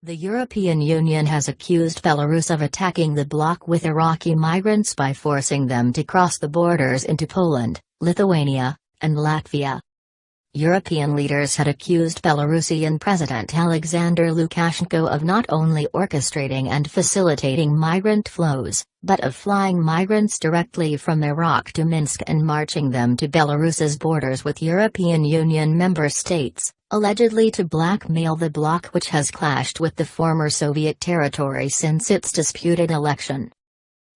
The European Union has accused Belarus of attacking the bloc with Iraqi migrants by forcing them to cross the borders into Poland, Lithuania, and Latvia. European leaders had accused Belarusian President Alexander Lukashenko of not only orchestrating and facilitating migrant flows, but of flying migrants directly from Iraq to Minsk and marching them to Belarus's borders with European Union member states, allegedly to blackmail the bloc, which has clashed with the former Soviet territory since its disputed election.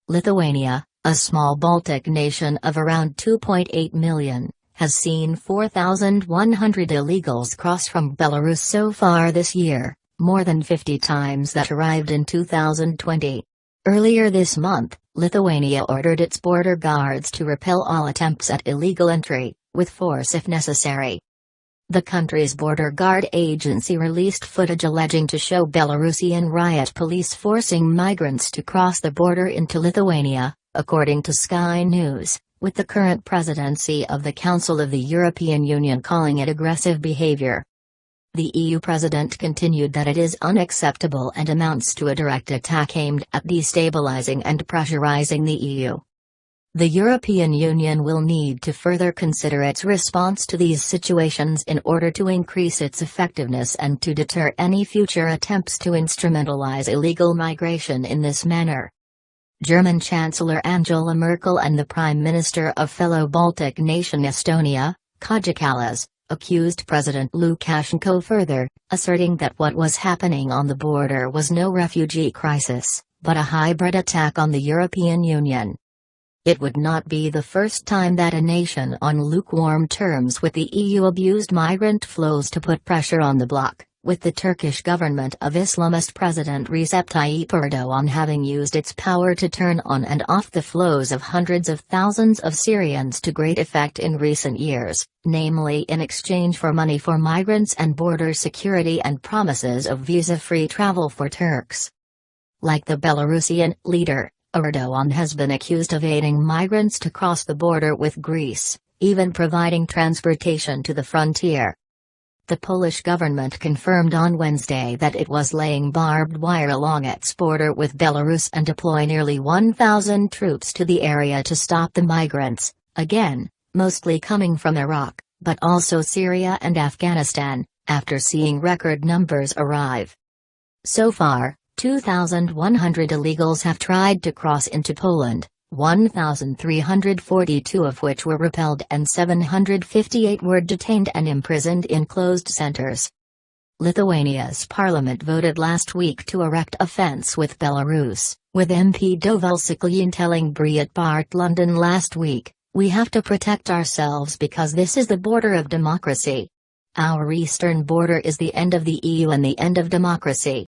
Lithuania, a small Baltic nation of around 2.8 million, has seen 4,100 illegals cross from Belarus so far this year, more than 50 times that arrived in 2020. Earlier this month, Lithuania ordered its border guards to repel all attempts at illegal entry, with force if necessary. The country's border guard agency released footage alleging to show Belarusian riot police forcing migrants to cross the border into Lithuania, according to Sky News, with the current presidency of the Council of the European Union calling it aggressive behaviour. The EU president continued that it is unacceptable and amounts to a direct attack aimed at destabilizing and pressurizing the EU. The European Union will need to further consider its response to these situations in order to increase its effectiveness and to deter any future attempts to instrumentalize illegal migration in this manner. German Chancellor Angela Merkel and the Prime Minister of fellow Baltic nation Estonia, Kaja Kallas, accused President Lukashenko further, asserting that what was happening on the border was no refugee crisis, but a hybrid attack on the European Union. It would not be the first time that a nation on lukewarm terms with the EU abused migrant flows to put pressure on the bloc, with the Turkish government of Islamist President Recep Tayyip Erdogan having used its power to turn on and off the flows of hundreds of thousands of Syrians to great effect in recent years, namely in exchange for money for migrants and border security and promises of visa-free travel for Turks. Like the Belarusian leader, Erdogan has been accused of aiding migrants to cross the border with Greece, even providing transportation to the frontier. The Polish government confirmed on Wednesday that it was laying barbed wire along its border with Belarus and deploy nearly 1,000 troops to the area to stop the migrants, again, mostly coming from Iraq, but also Syria and Afghanistan, after seeing record numbers arrive. So far, 2,100 illegals have tried to cross into Poland, 1,342 of which were repelled and 758 were detained and imprisoned in closed centers. Lithuania's parliament voted last week to erect a fence with Belarus, with MP Dovilė Šakalienė telling Breitbart London last week, "We have to protect ourselves because this is the border of democracy. Our eastern border is the end of the EU and the end of democracy."